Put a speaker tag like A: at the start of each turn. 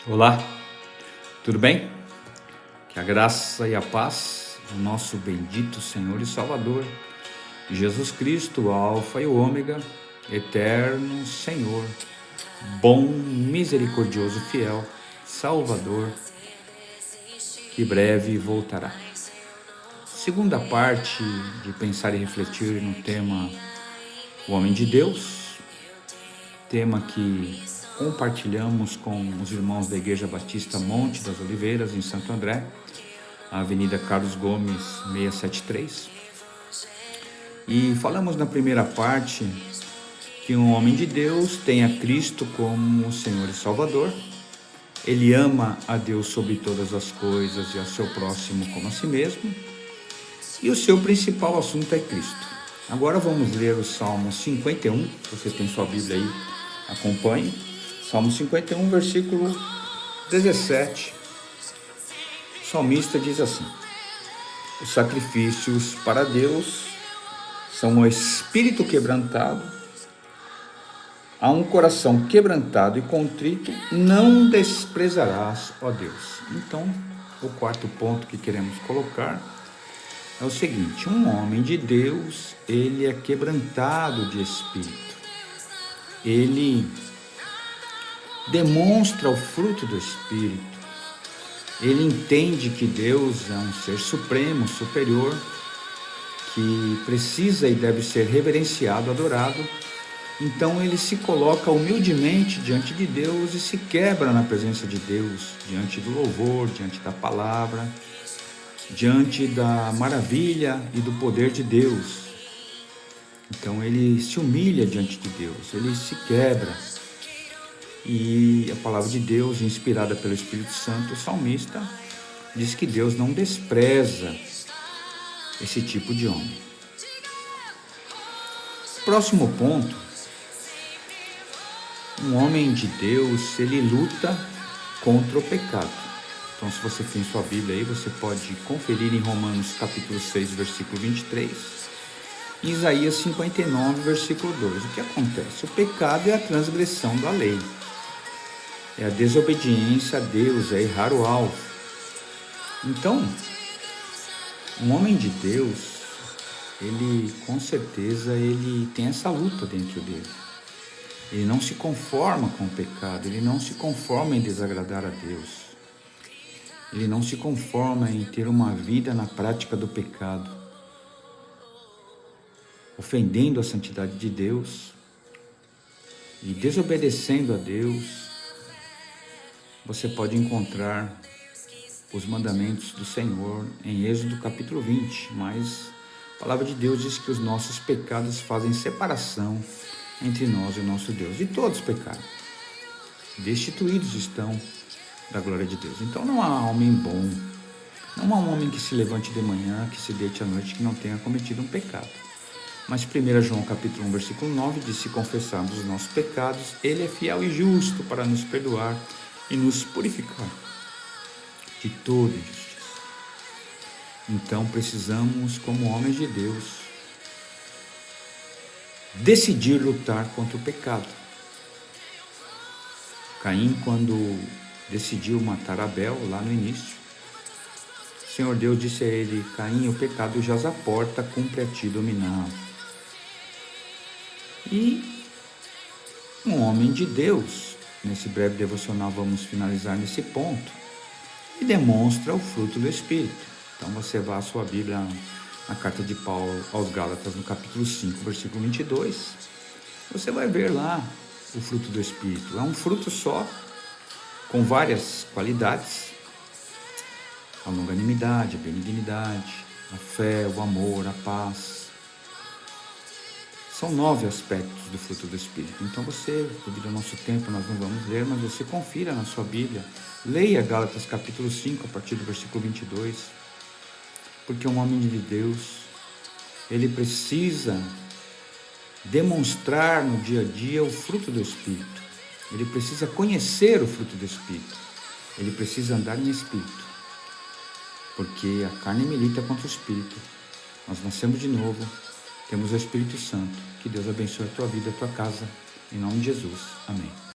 A: Olá, tudo bem? Que a graça e a paz do nosso bendito Senhor e Salvador, Jesus Cristo, o Alfa e o Ômega, eterno Senhor, bom, misericordioso, fiel, Salvador, que breve voltará. Segunda parte de pensar e refletir no tema O Homem de Deus, tema que compartilhamos com os irmãos da Igreja Batista Monte das Oliveiras, em Santo André, a Avenida Carlos Gomes 673. E falamos na primeira parte que um homem de Deus tem a Cristo como Senhor e Salvador. Ele ama a Deus sobre todas as coisas e ao seu próximo como a si mesmo. E o seu principal assunto é Cristo. Agora vamos ler o Salmo 51, se você tem sua Bíblia aí, acompanhe. Salmo 51, versículo 17. O salmista diz assim: os sacrifícios para Deus são o espírito quebrantado, a um coração quebrantado e contrito não desprezarás, ó Deus. Então, o quarto ponto que queremos colocar é o seguinte: um homem de Deus, ele é quebrantado de espírito. Ele demonstra o fruto do Espírito. Ele entende que Deus é um ser supremo, superior, que precisa e deve ser reverenciado, adorado. Então ele se coloca humildemente diante de Deus e se quebra na presença de Deus, diante do louvor, diante da palavra, diante da maravilha e do poder de Deus. Então ele se humilha diante de Deus, ele se quebra. E a palavra de Deus, inspirada pelo Espírito Santo, o salmista diz que Deus não despreza esse tipo de homem. Próximo ponto: um homem de Deus, ele luta contra o pecado. Então, se você tem sua Bíblia aí, você pode conferir em Romanos capítulo 6, versículo 23, e Isaías 59, versículo 2. O que acontece? O pecado é a transgressão da lei. É a desobediência a Deus, é errar o alvo. Então, um homem de Deus, ele com certeza ele tem essa luta dentro dele. Ele não se conforma com o pecado, ele não se conforma em desagradar a Deus. Ele não se conforma em ter uma vida na prática do pecado, ofendendo a santidade de Deus e desobedecendo a Deus. Você pode encontrar os mandamentos do Senhor em Êxodo capítulo 20, mas a palavra de Deus diz que os nossos pecados fazem separação entre nós e o nosso Deus. E todos pecaram, destituídos estão da glória de Deus. Então não há homem bom, não há um homem que se levante de manhã, que se deite à noite, que não tenha cometido um pecado. Mas 1 João capítulo 1, versículo 9 diz: se confessarmos os nossos pecados, Ele é fiel e justo para nos perdoar e nos purificar de toda injustiça. Então precisamos, como homens de Deus, decidir lutar contra o pecado. Caim, quando decidiu matar Abel lá no início, o Senhor Deus disse a ele: Caim, o pecado jaz à porta, cumpre a ti dominá-lo. E um homem de Deus, nesse breve devocional vamos finalizar nesse ponto, e demonstra o fruto do Espírito. Então você vá à sua Bíblia, na carta de Paulo aos Gálatas, no capítulo 5, versículo 22, você vai ver lá o fruto do Espírito. É um fruto só, com várias qualidades: a longanimidade, a benignidade, a fé, o amor, a paz. São 9 aspectos do fruto do Espírito. Então você, devido ao nosso tempo, nós não vamos ler, mas você confira na sua Bíblia, leia Gálatas capítulo 5, a partir do versículo 22, porque um homem de Deus, ele precisa demonstrar no dia a dia o fruto do Espírito. Ele precisa conhecer o fruto do Espírito. Ele precisa andar em Espírito, porque a carne milita contra o Espírito. Nós nascemos de novo, temos o Espírito Santo. Que Deus abençoe a tua vida, a tua casa, em nome de Jesus. Amém.